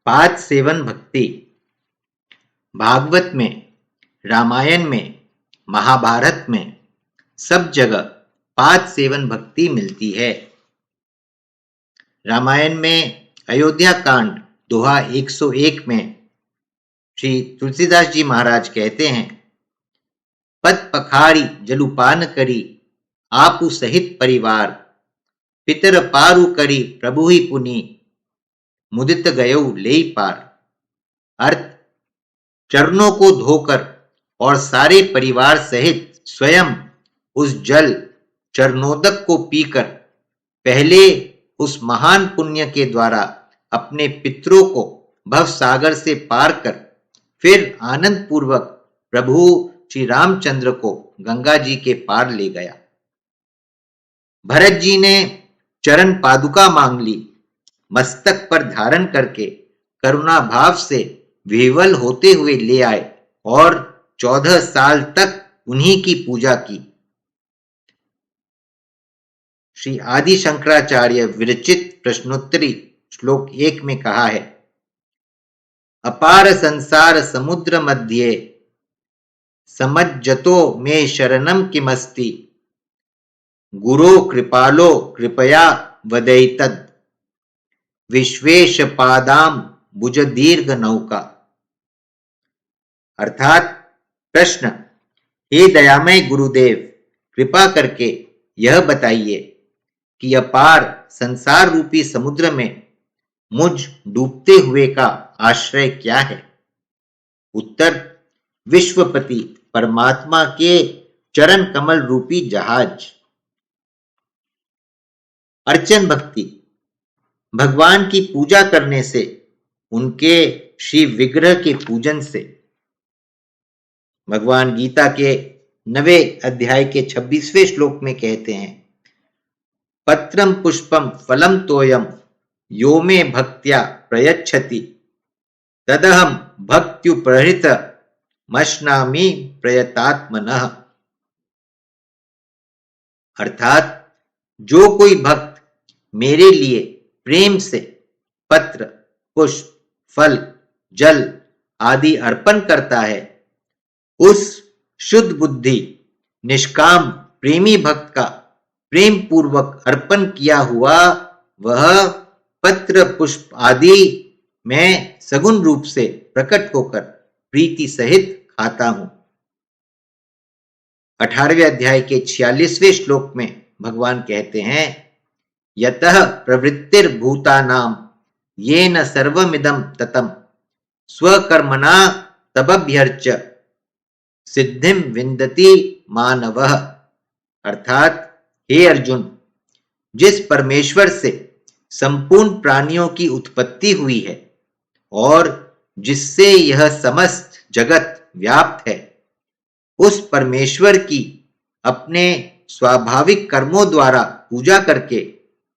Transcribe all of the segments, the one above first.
पाद सेवन भक्ति। भागवत में, रामायण में, महाभारत में सब जगह पाद सेवन भक्ति मिलती है। रामायण में अयोध्या कांड दोहा 101 में श्री तुलसीदास जी महाराज कहते हैं, पद पखारी जलुपान करी आपु सहित परिवार, पितर पारु करी प्रभु ही पुनि मुदित गयौ ले पार। अर्थ, चरणों को धोकर और सारे परिवार सहित स्वयं उस जल चरणोदक को पीकर पहले उस महान पुण्य के द्वारा अपने पितरों को भव सागर से पार कर फिर आनंद पूर्वक प्रभु श्री रामचंद्र को गंगा जी के पार ले गया। भरत जी ने चरण पादुका मांग ली, मस्तक पर धारण करके करुणा भाव से विह्वल होते हुए ले आए और 14 साल तक उन्हीं की पूजा की। श्री आदि शंकराचार्य विरचित प्रश्नोत्तरी श्लोक 1 में कहा है, अपार संसार समुद्र मध्ये समज्जतो में शरणम किमस्ति, गुरो कृपालो कृपया वदैतद विश्वेश पादाम भुज दीर्घ नौका। अर्थात प्रश्न, हे दयामय गुरुदेव, कृपा करके यह बताइए कि अपार संसार रूपी समुद्र में मुझ डूबते हुए का आश्रय क्या है। उत्तर, विश्वपति परमात्मा के चरण कमल रूपी जहाज। अर्चन भक्ति। भगवान की पूजा करने से, उनके श्री विग्रह के पूजन से। भगवान गीता के 9वें अध्याय के 26वें श्लोक में कहते हैं, पत्रम पुष्पम फलम तोयम यो मे भक्त्या प्रयच्छति तदहम भक्त्युपहृत मश्नामि प्रयतात्मनः। अर्थात, जो कोई भक्त मेरे लिए प्रेम से पत्र, पुष्प, फल, जल आदि अर्पण करता है, उस शुद्ध बुद्धि निष्काम प्रेमी भक्त का प्रेम पूर्वक अर्पण किया हुआ वह पत्र पुष्प आदि मैं सगुण रूप से प्रकट होकर प्रीति सहित खाता हूं। 18वें अध्याय के 46वें श्लोक में भगवान कहते हैं, यतः प्रवृत्तिर्भूतानां येन सर्वमिदं ततं स्वकर्मणा तबभ्यर्च सिद्धिं विन्दति मानवः। अर्थात, हे अर्जुन, जिस परमेश्वर से संपूर्ण प्राणियों की उत्पत्ति हुई है और जिससे यह समस्त जगत व्याप्त है, उस परमेश्वर की अपने स्वाभाविक कर्मों द्वारा पूजा करके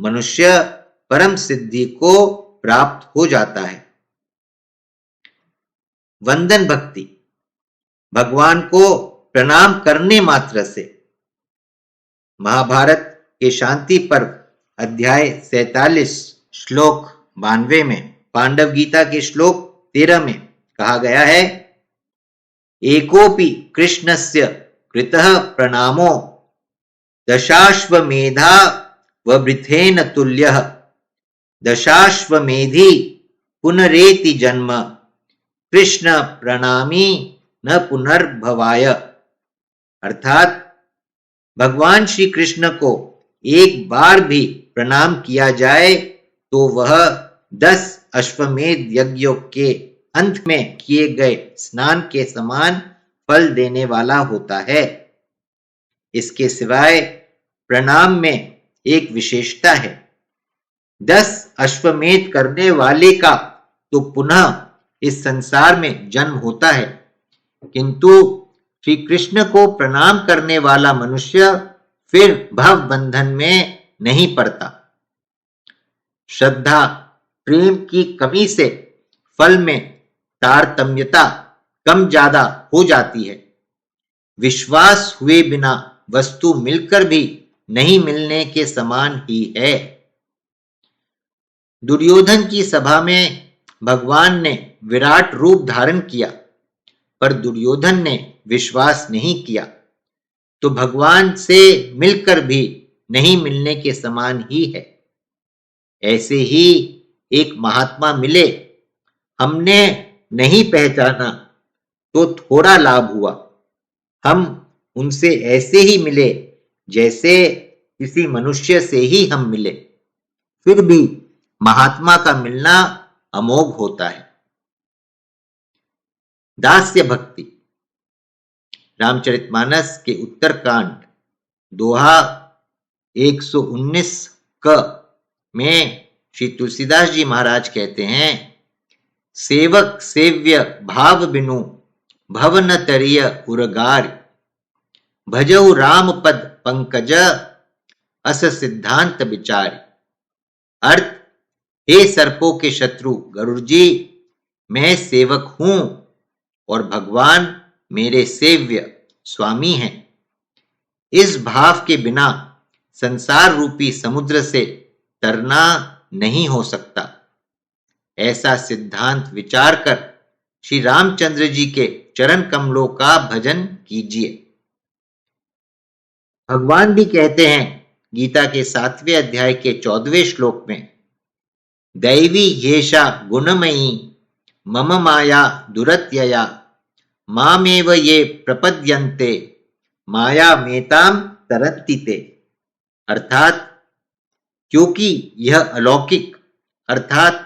मनुष्य परम सिद्धि को प्राप्त हो जाता है। वंदन भक्ति। भगवान को प्रणाम करने मात्र से। महाभारत के शांति पर्व अध्याय 47 श्लोक 92 में, पांडव गीता के श्लोक 13 में कहा गया है, एकोपि कृष्णस्य कृतः प्रणामो दशाश्वमेधा ववृथेन तुल्यः दशाश्वमेधी पुनरेति जन्म कृष्ण प्रणामी न पुनर्भवाय। अर्थात, भगवान श्री कृष्ण को एक बार भी प्रणाम किया जाए तो वह 10 अश्वमेध यज्ञों के अंत में किए गए स्नान के समान फल देने वाला होता है। इसके सिवाय प्रणाम में एक विशेषता है, 10 अश्वमेध करने वाले का तो पुनः इस संसार में जन्म होता है, किंतु श्री कृष्ण को प्रणाम करने वाला मनुष्य फिर भव बंधन में नहीं पड़ता। श्रद्धा प्रेम की कमी से फल में तारतम्यता कम ज्यादा हो जाती है। विश्वास हुए बिना वस्तु मिलकर भी नहीं मिलने के समान ही है। दुर्योधन की सभा में भगवान ने विराट रूप धारण किया, पर दुर्योधन ने विश्वास नहीं किया, तो भगवान से मिलकर भी नहीं मिलने के समान ही है। ऐसे ही एक महात्मा मिले, हमने नहीं पहचाना तो थोड़ा लाभ हुआ। हम उनसे ऐसे ही मिले जैसे किसी मनुष्य से ही हम मिले, फिर भी महात्मा का मिलना अमोघ होता है। दास्य भक्ति। रामचरितमानस के उत्तरकांड दोहा 119 क में श्री तुलसीदास जी महाराज कहते हैं, सेवक सेव्य भाव बिनु भव न तरिय उरगार, भजऊ राम पद पंकज अस सिद्धांत विचार। अर्थ, हे सर्पों के शत्रु गरुड़ जी, मैं सेवक हूं और भगवान मेरे सेव्य स्वामी हैं। इस भाव के बिना संसार रूपी समुद्र से तरना नहीं हो सकता। ऐसा सिद्धांत विचार कर श्री रामचंद्र जी के चरण कमलों का भजन कीजिए। भगवान भी कहते हैं गीता के 7वें अध्याय के 14वें श्लोक में, दैवी येषा गुणमयी मम माया दुरत्यया मामेव ये प्रपद्यन्ते माया मेताम तरन्ति ते। अर्थात, क्योंकि यह अलौकिक अर्थात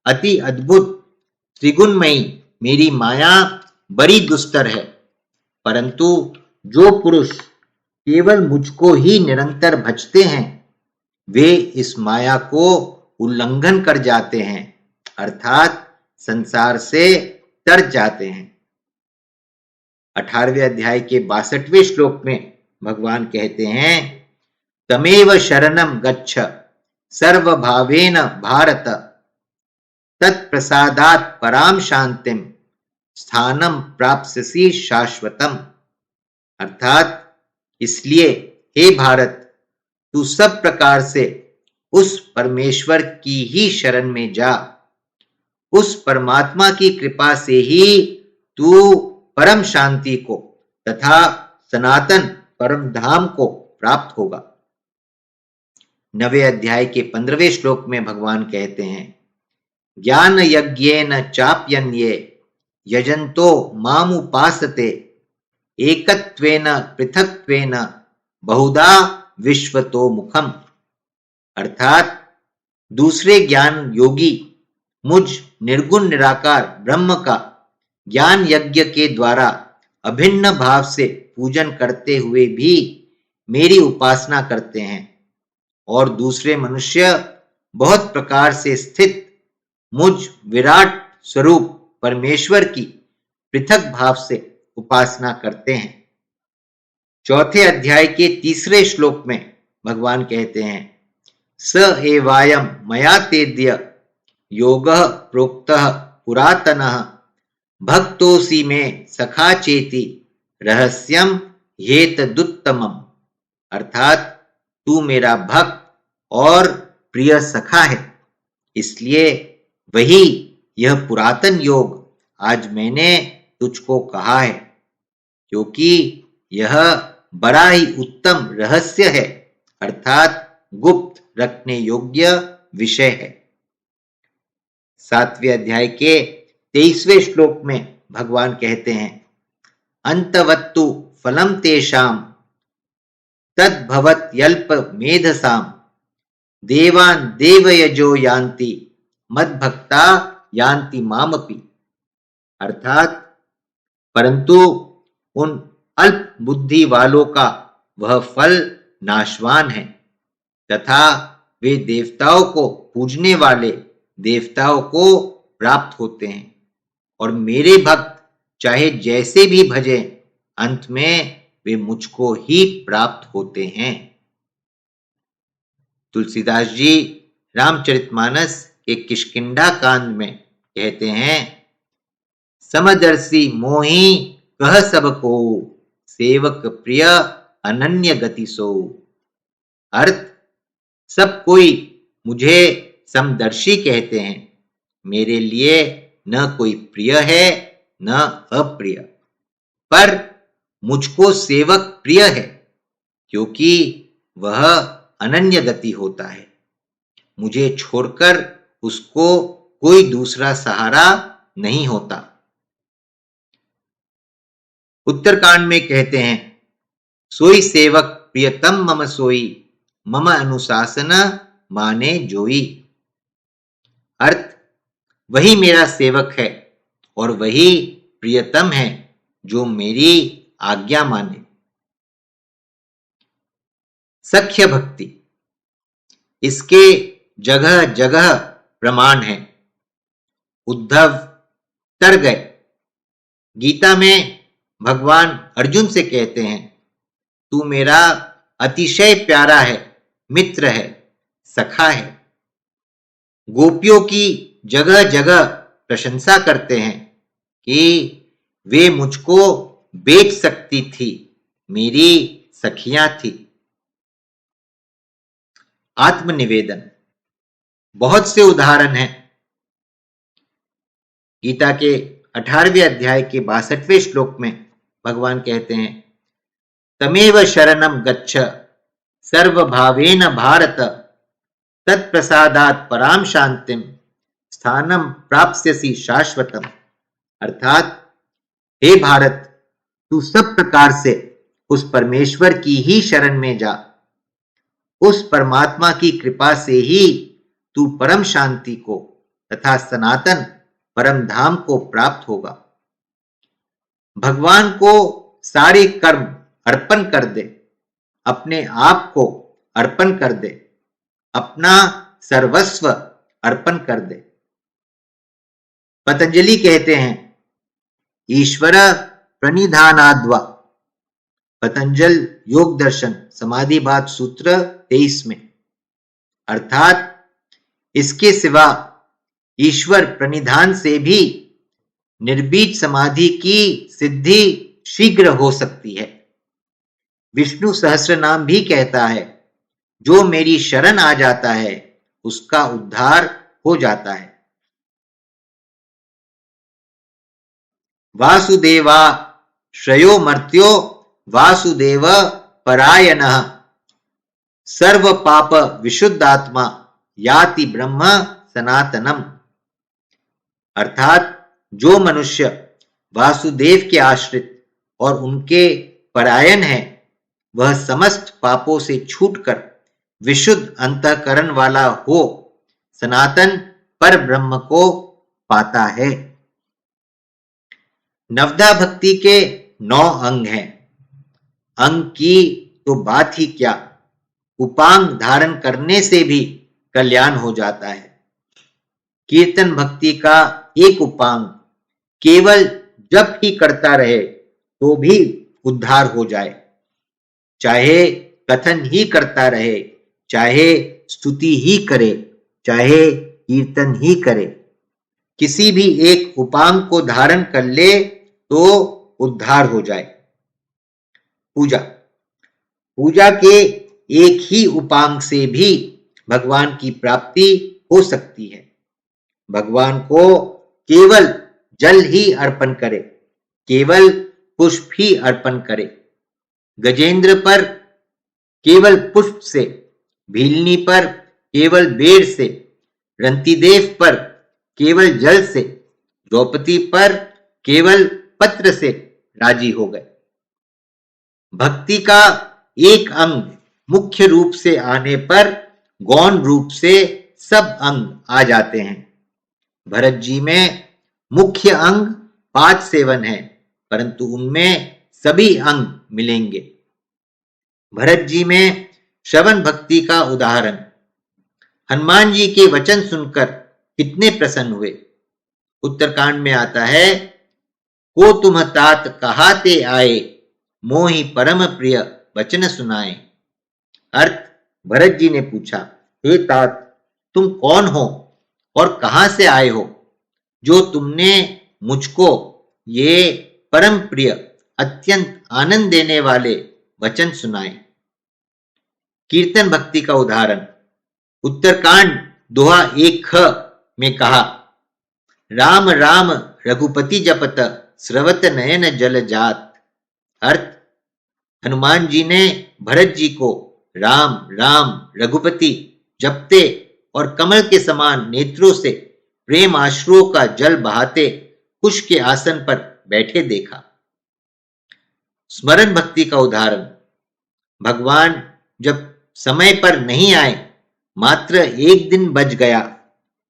अति अद्भुत त्रिगुणमयी मेरी माया बड़ी दुस्तर है, परंतु जो पुरुष केवल मुझको ही निरंतर भजते हैं वे इस माया को उल्लंघन कर जाते हैं, अर्थात संसार से तर जाते हैं। 18वें अध्याय के 62वें श्लोक में भगवान कहते हैं, तमेव शरणम गच्छ सर्वभावेन भारत तत्प्रसादात् पराम शांतिम स्थानम प्राप्स्यसि शाश्वतम। अर्थात, इसलिए हे भारत, तू सब प्रकार से उस परमेश्वर की ही शरण में जा। उस परमात्मा की कृपा से ही तू परम शांति को तथा सनातन परम धाम को प्राप्त होगा। 9वें अध्याय के 15वें श्लोक में भगवान कहते हैं, ज्ञान यज्ञेन चाप्यन्ये यजन्तो मामुपासते एकत्वेन पृथक्त्वेन बहुधा विश्वतो मुखम। अर्थात, दूसरे ज्ञान योगी मुझ निर्गुण निराकार ब्रह्म का ज्ञान यज्ञ के द्वारा अभिन्न भाव से पूजन करते हुए भी मेरी उपासना करते हैं, और दूसरे मनुष्य बहुत प्रकार से स्थित मुझ विराट स्वरूप परमेश्वर की पृथक भाव से उपासना करते हैं। 4थे अध्याय के 3रे श्लोक में भगवान कहते हैं, स एवायम मया तेद्य योगः प्रोक्तः पुरातनः भक्तोऽसि मे सखा चेति रहस्यम ह्येतदुत्तमम्। अर्थात, तू मेरा भक्त और प्रिय सखा है, इसलिए वही यह पुरातन योग आज मैंने तुझको कहा है, क्योंकि यह बड़ा ही उत्तम रहस्य है, अर्थात गुप्त रखने योग्य विषय है। 7वें अध्याय के 23वें श्लोक में भगवान कहते हैं, अंतवत्तु फलम तेषाम तद्भवत्यल्प मेधसाम देवान देवयजो यान्ति मद्भक्ता यान्ति मामपि। अर्थात, परंतु उन अल्प बुद्धि वालों का वह फल नाशवान है तथा वे देवताओं को पूजने वाले देवताओं को प्राप्त होते हैं, और मेरे भक्त चाहे जैसे भी भजें अंत में वे मुझको ही प्राप्त होते हैं। तुलसीदास जी रामचरितमानस के किष्किंधा कांड में कहते हैं, समदर्शी मोही कह सब को सेवक प्रिय अनन्य गति सो। अर्थ, सब कोई मुझे समदर्शी कहते हैं, मेरे लिए न कोई प्रिय है न अप्रिय, पर मुझको सेवक प्रिय है, क्योंकि वह अनन्य गति होता है। मुझे छोड़कर उसको कोई दूसरा सहारा नहीं होता। उत्तरकांड में कहते हैं, सोई सेवक प्रियतम मम सोई, मम अनुशासन माने जोई। अर्थ, वही मेरा सेवक है और वही प्रियतम है जो मेरी आज्ञा माने। सख्य भक्ति, इसके जगह जगह प्रमाण है। उद्धव तर गए। गीता में भगवान अर्जुन से कहते हैं, तू मेरा अतिशय प्यारा है, मित्र है, सखा है। गोपियों की जगह जगह प्रशंसा करते हैं कि वे मुझको बेच सकती थी, मेरी सखियां थी। आत्मनिवेदन, बहुत से उदाहरण हैं। गीता के 18वें अध्याय के 62वें श्लोक में भगवान कहते हैं, तमेव शरणम गच्छ सर्वभावेन भारत, तत्प्रसादात् पराम शांतिम स्थानम प्राप्स्यसि शाश्वतम। अर्थात, हे भारत, तू सब प्रकार से उस परमेश्वर की ही शरण में जा। उस परमात्मा की कृपा से ही तू परम शांति को तथा सनातन परम धाम को प्राप्त होगा। भगवान को सारे कर्म अर्पण कर दे, अपने आप को अर्पण कर दे, अपना सर्वस्व अर्पण कर दे। पतंजलि कहते हैं, ईश्वर प्रणिधानाद्वा, पतंजल योग दर्शन समाधि बात सूत्र 23 में। अर्थात, इसके सिवा ईश्वर प्रणिधान से भी निर्बीज समाधि की सिद्धि शीघ्र हो सकती है। विष्णु सहस्त्र नाम भी कहता है, जो मेरी शरण आ जाता है उसका उद्धार हो जाता है। वासुदेवा श्रेयो मर्त्यो वासुदेव परायणः, सर्व पाप विशुद्धात्मा याति ब्रह्म सनातनम। अर्थात, जो मनुष्य वासुदेव के आश्रित और उनके परायण है, वह समस्त पापों से छूटकर विशुद्ध अंतःकरण वाला हो सनातन पर ब्रह्म को पाता है। नवदा भक्ति के 9 अंग हैं। अंग की तो बात ही क्या, उपांग धारण करने से भी कल्याण हो जाता है। कीर्तन भक्ति का एक उपांग केवल जप ही करता रहे तो भी उद्धार हो जाए, चाहे कथन ही करता रहे, चाहे स्तुति ही करे, चाहे कीर्तन ही करे, किसी भी एक उपांग को धारण कर ले तो उद्धार हो जाए। पूजा, पूजा के एक ही उपांग से भी भगवान की प्राप्ति हो सकती है। भगवान को केवल जल ही अर्पण करे, केवल पुष्प ही अर्पण करे। गजेंद्र पर केवल पुष्प से, भीलनी पर केवल बेर से, रंतिदेव पर केवल जल से, द्रौपदी पर केवल पत्र से राजी हो गए। भक्ति का एक अंग मुख्य रूप से आने पर गौण रूप से सब अंग आ जाते हैं। भरत जी में मुख्य अंग पाद सेवन है, परंतु उनमें सभी अंग मिलेंगे। भरत जी में श्रवण भक्ति का उदाहरण, हनुमान जी के वचन सुनकर कितने प्रसन्न हुए। उत्तरकांड में आता है, को तुम तात कहाते आए, मोहि परम प्रिय वचन सुनाए। अर्थ, भरत जी ने पूछा, हे तात, तुम कौन हो और कहां से आए हो, जो तुमने मुझको ये परम प्रिय अत्यंत आनंद देने वाले वचन सुनाए। कीर्तन भक्ति का उदाहरण, उत्तरकांड दोहा 1 ख में कहा, राम राम रघुपति जपत, स्रवत नयन जल जात। अर्थ, हनुमान जी ने भरत जी को राम राम रघुपति जपते और कमल के समान नेत्रों से प्रेम आश्रुओं का जल बहाते कुश के आसन पर बैठे देखा। स्मरण भक्ति का उदाहरण, भगवान जब समय पर नहीं आए, मात्र एक दिन बच गया,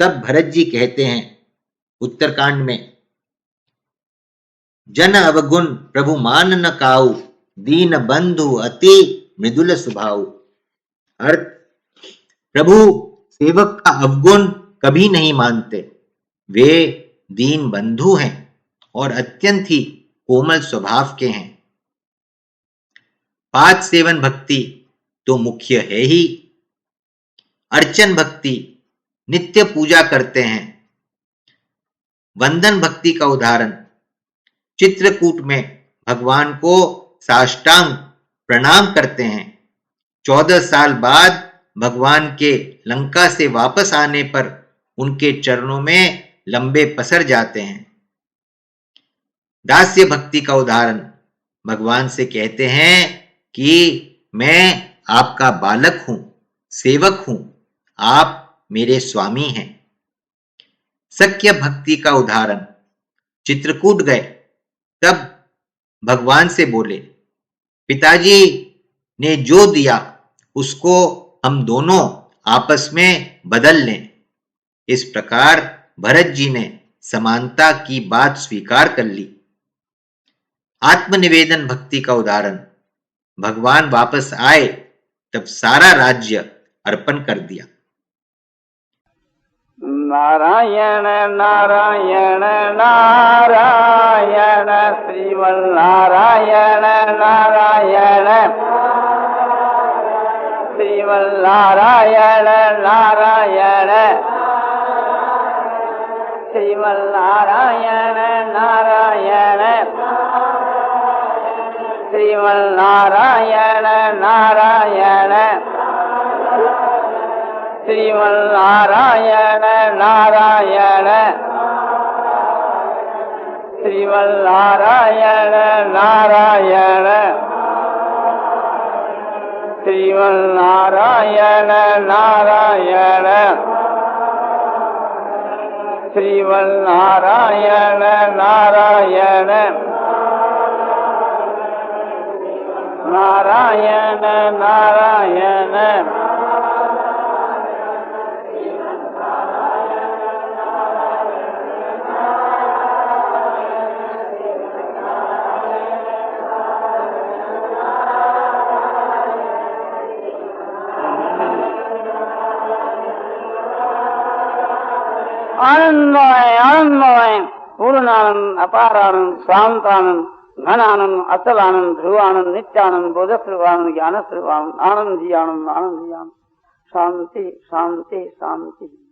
तब भरत जी कहते हैं उत्तरकांड में, जन अवगुण प्रभु मान न काऊ, दीन बंधु अति मृदुल स्वभाव। अर्थ, प्रभु सेवक का अवगुण कभी नहीं मानते, वे दीन बंधु हैं और अत्यंत ही कोमल स्वभाव के हैं। पाद सेवन भक्ति तो मुख्य है ही। अर्चन भक्ति, नित्य पूजा करते हैं। वंदन भक्ति का उदाहरण, चित्रकूट में भगवान को साष्टांग प्रणाम करते हैं। 14 साल बाद भगवान के लंका से वापस आने पर उनके चरणों में लंबे पसर जाते हैं। दास्य भक्ति का उदाहरण, भगवान से कहते हैं कि मैं आपका बालक हूं, सेवक हूं, आप मेरे स्वामी हैं। सख्य भक्ति का उदाहरण, चित्रकूट गए, तब भगवान से बोले, पिताजी ने जो दिया उसको हम दोनों आपस में बदल लें। इस प्रकार भरत जी ने समानता की बात स्वीकार कर ली। आत्मनिवेदन भक्ति का उदाहरण, भगवान वापस आए तब सारा राज्य अर्पण कर दिया। नारायण नारायण नारायण श्रीमन्नारायण नारायण श्रीमन्नारायण नारायण श्रीमन्नारायण नारायण श्रीमन्नारायण नारायण श्रीमन्नारायण नारायण श्रीमन्नारायण नारायण श्रीमन्नारायण नारायण श्रीमन्नारायण नारायण नारायण नारायण आनंदमय पूर्णानंद अपारानंद शांतानंद घनानंद अचलानंद ध्रुवानंद नित्यानंद बोधस्वरूपानंद ज्ञान स्वरूपानंद आनंद जी आनंद शांति शांति शांति।